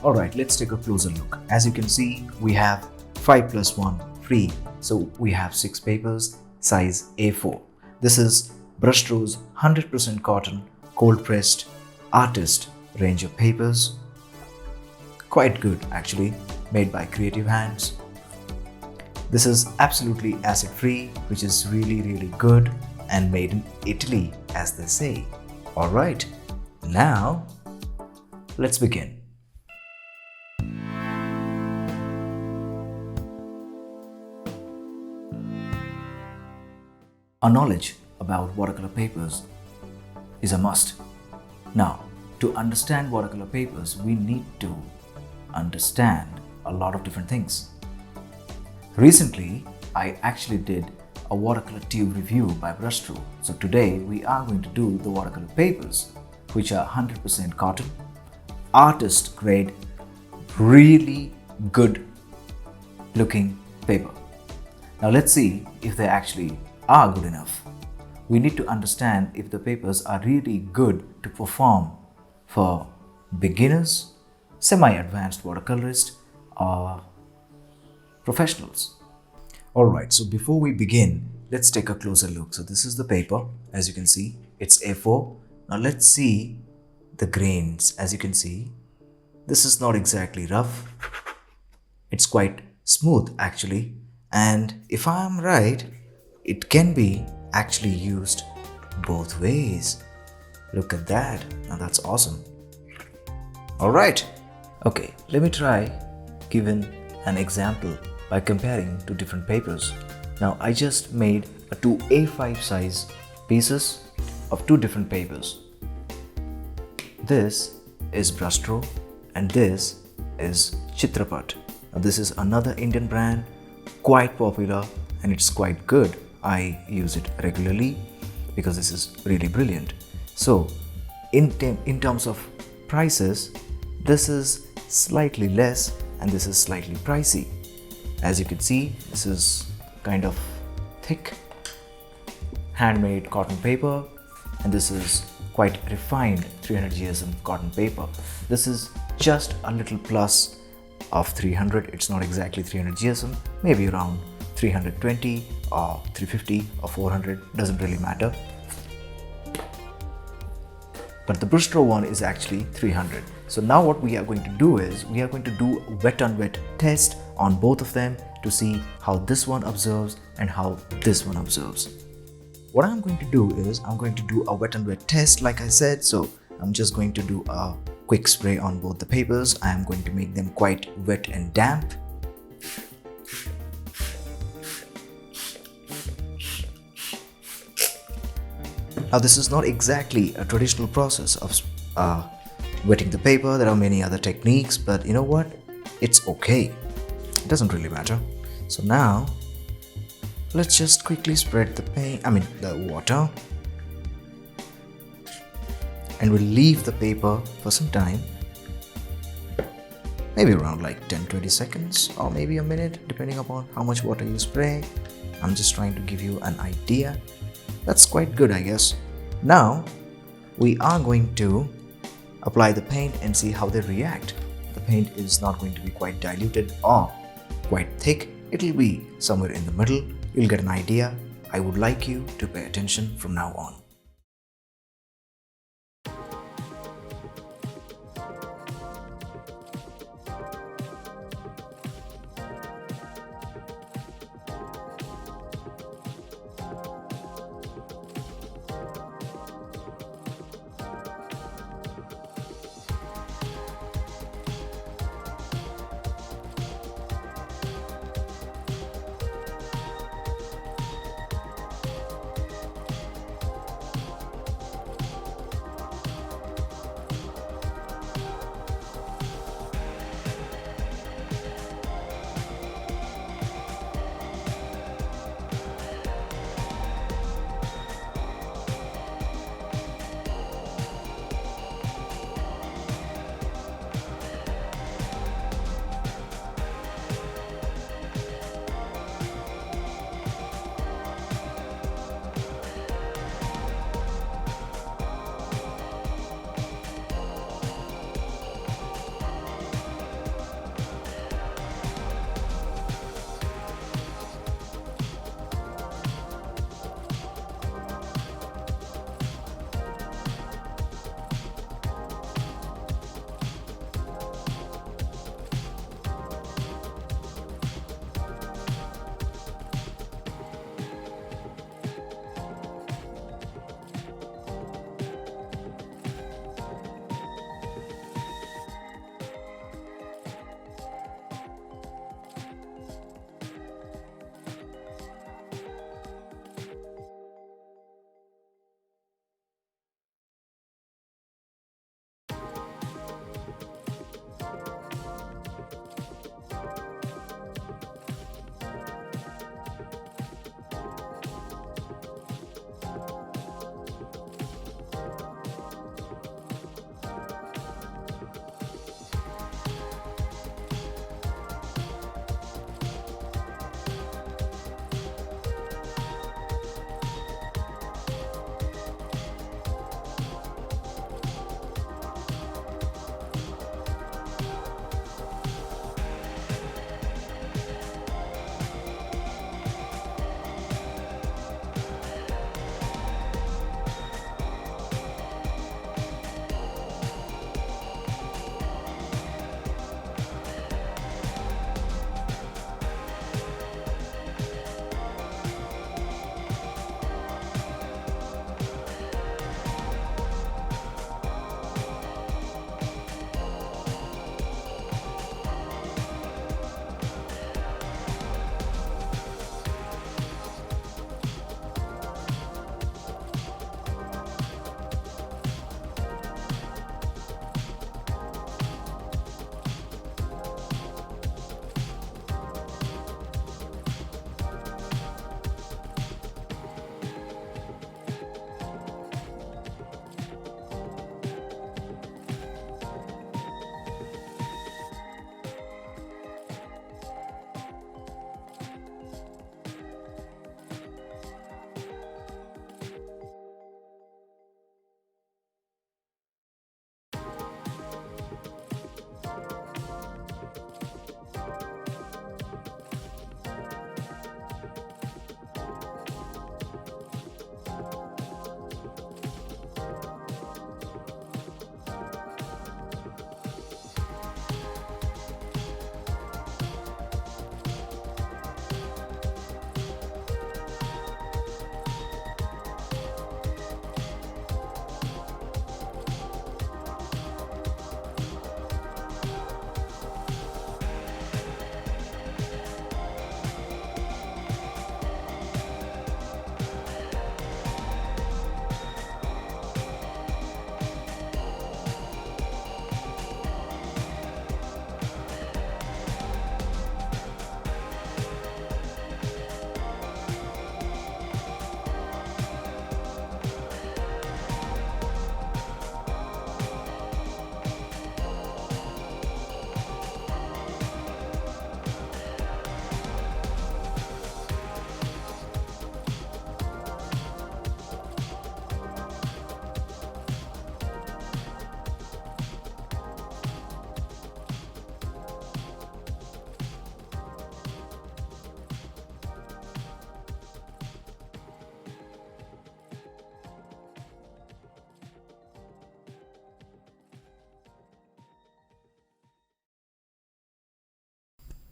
Alright, let's take a closer look. As you can see, we have 5 plus 1 free. So we have 6 papers, size A4. This is Brustro's 100% cotton, cold pressed, artist range of papers. Quite good actually, made by creative hands. This is absolutely acid free, which is really good, and made in Italy, as they say. Alright, now let's begin. A knowledge about watercolor papers is a must. Now, to understand watercolor papers, we need to understand a lot of different things. Recently, I actually did a watercolor tube review by Brustro. So today we are going to do the watercolor papers, which are 100% cotton, artist grade, really good looking paper. Now let's see if they actually are good enough. We need to understand if the papers are really good to perform for beginners, semi-advanced watercolorists, or professionals. Alright, so before we begin, let's take a closer look. So this is the paper. As you can see, it's A4. Now let's see the grains. As you can see, this is not exactly rough. It's quite smooth actually. And if I'm right, it can be actually used both ways. Look at that. Now that's awesome. Alright. Okay, let me try giving an example by comparing two different papers. Now I just made a 2 A5 size pieces of two different papers. This is Brustro and this is Chitrapat. Now this is another Indian brand, quite popular, and it's quite good. I use it regularly because this is really brilliant. So in terms of prices, this is slightly less and this is slightly pricey. As you can see, this is kind of thick handmade cotton paper, and this is quite refined 300 GSM cotton paper. This is just a little plus of 300. It's not exactly 300 GSM, maybe around 320 or 350 or 400, doesn't really matter. But the Brustro one is actually 300. So now what we are going to do is we are going to do a wet on wet test on both of them to see how this one observes and how this one observes. What I'm going to do is I'm going to do a wet and wet test like I said. So I'm just going to do a quick spray on both the papers. I am going to make them quite wet and damp. Now this is not exactly a traditional process of wetting the paper. There are many other techniques, but you know what? It's okay. It doesn't really matter. So now let's just quickly spread the water, and we'll leave the paper for some time, maybe around like 10-20 seconds or maybe a minute, depending upon how much water you spray. I'm just trying to give you an idea. That's quite good, I guess. Now we are going to apply the paint and see how they react. The paint is not going to be quite diluted or quite thick. It'll be somewhere in the middle. You'll get an idea. I would like you to pay attention from now on.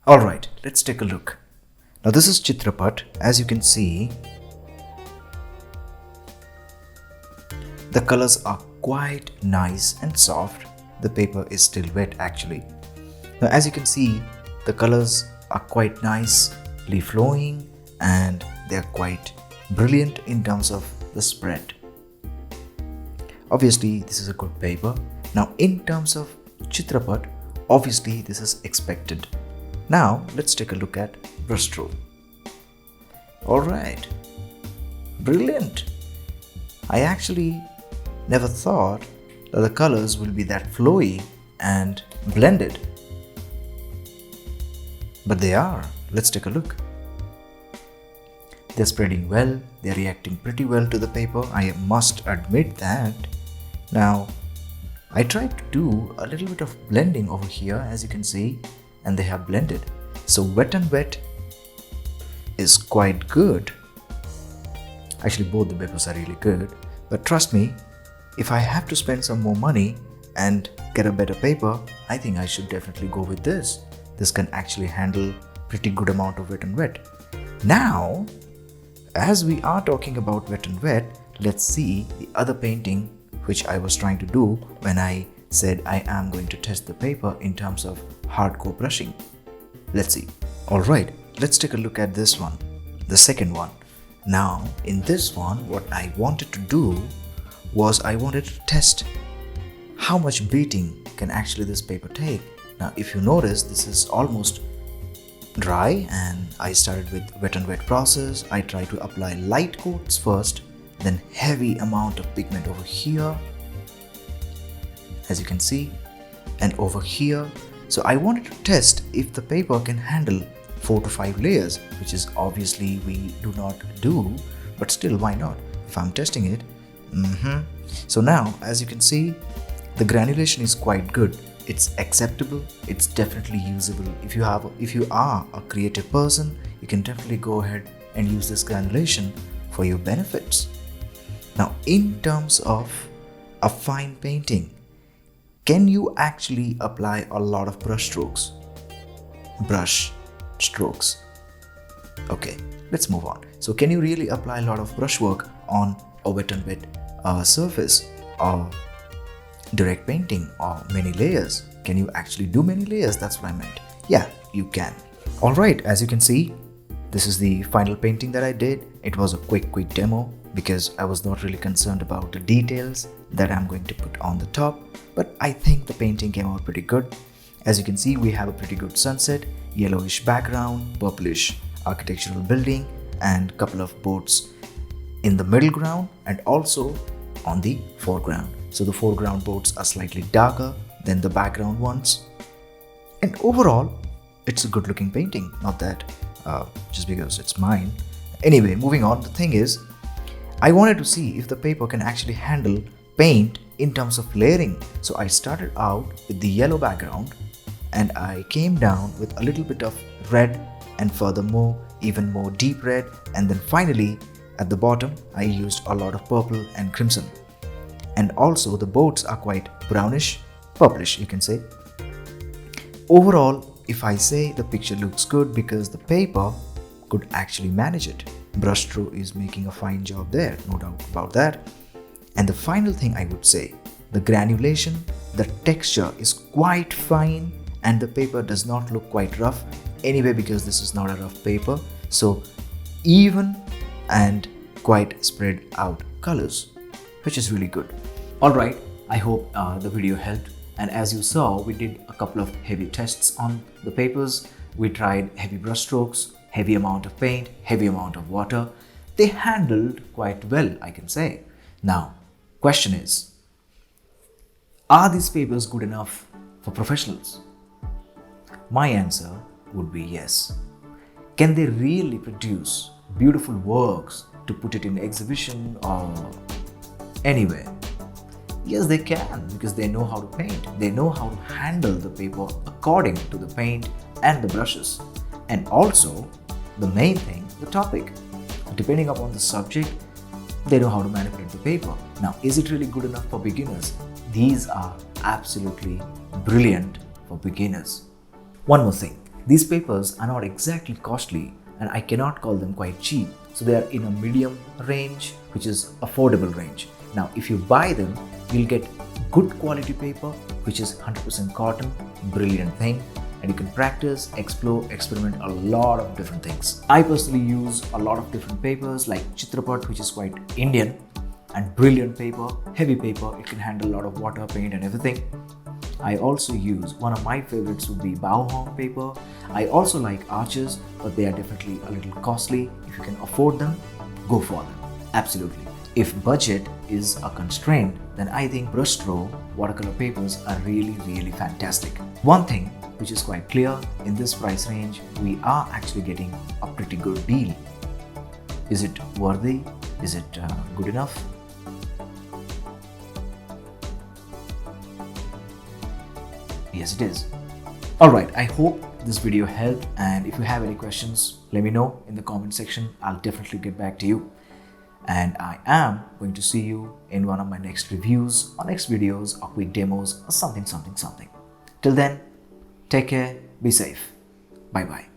Alright, let's take a look. Now this is Chitrapat. As you can see, the colors are quite nice and soft. The paper is still wet actually. Now as you can see, the colors are quite nicely flowing and they are quite brilliant in terms of the spread. Obviously this is a good paper. Now in terms of Chitrapat, obviously this is expected. Now let's take a look at Brustro. Alright, brilliant. I actually never thought that the colors will be that flowy and blended. But they are. Let's take a look. They're spreading well, they're reacting pretty well to the paper, I must admit that. Now, I tried to do a little bit of blending over here, as you can see, and they have blended. So wet and wet is quite good. Actually, both the papers are really good, but trust me, if I have to spend some more money and get a better paper, I think I should definitely go with this. This can actually handle pretty good amount of wet and wet. Now, as we are talking about wet and wet, let's see the other painting which I was trying to do when I said I am going to test the paper in terms of hardcore brushing. Let's see. Alright, let's take a look at this one, the second one. Now, in this one, what I wanted to do was I wanted to test how much beating can actually this paper take. Now, if you notice, this is almost dry and I started with wet and wet process. I try to apply light coats first, then heavy amount of pigment over here, as you can see, and over here. So I wanted to test if the paper can handle 4 to 5 layers, which is obviously we do not do, but still, why not? If I'm testing it. So now, as you can see, the granulation is quite good. It's acceptable. It's definitely usable. If you are a creative person, you can definitely go ahead and use this granulation for your benefits. Now, in terms of a fine painting, can you actually apply a lot of brush strokes? Okay, let's move on. So can you really apply a lot of brushwork on a wet and wet surface or direct painting or many layers? Can you actually do many layers? That's what I meant. Yeah, you can. Alright, as you can see, this is the final painting that I did. It was a quick demo because I was not really concerned about the details that I'm going to put on the top, but I think the painting came out pretty good. As you can see, we have a pretty good sunset, yellowish background, purplish architectural building, and couple of boats in the middle ground and also on the foreground. So the foreground boats are slightly darker than the background ones. And overall, it's a good looking painting. Not that just because it's mine. Anyway, moving on, the thing is, I wanted to see if the paper can actually handle paint in terms of layering. So I started out with the yellow background and I came down with a little bit of red and furthermore even more deep red, and then finally at the bottom I used a lot of purple and crimson. And also the boats are quite brownish, purplish you can say. Overall, if I say the picture looks good because the paper could actually manage it. Brustro is making a fine job there, no doubt about that. And the final thing I would say, the granulation, the texture is quite fine and the paper does not look quite rough anyway because this is not a rough paper. So even and quite spread out colors, which is really good. Alright, I hope the video helped, and as you saw, we did a couple of heavy tests on the papers. We tried heavy brush strokes, heavy amount of paint, heavy amount of water. They handled quite well, I can say. Now, question is, are these papers good enough for professionals? My answer would be yes. Can they really produce beautiful works to put it in exhibition or anywhere? Yes, they can, because they know how to paint. They know how to handle the paper according to the paint and the brushes. And also, the main thing, the topic. Depending upon the subject, they know how to manipulate the paper. Now, is it really good enough for beginners? These are absolutely brilliant for beginners. One more thing. These papers are not exactly costly and I cannot call them quite cheap. So they are in a medium range, which is affordable range. Now, if you buy them, you'll get good quality paper, which is 100% cotton, brilliant thing. And you can practice, explore, experiment a lot of different things. I personally use a lot of different papers like Chitrapat, which is quite Indian, and brilliant paper, heavy paper. It can handle a lot of water, paint and everything. I also use, one of my favorites would be Bauhaus paper. I also like Arches, but they are definitely a little costly. If you can afford them, go for them. Absolutely. If budget is a constraint, then I think Brustro watercolor papers are really fantastic. One thing which is quite clear, in this price range, we are actually getting a pretty good deal. Is it worthy? Is it good enough? Yes, it is. Alright, I hope this video helped, and if you have any questions, let me know in the comment section. I'll definitely get back to you. And I am going to see you in one of my next reviews or next videos or quick demos or something. Till then, take care, be safe. Bye bye.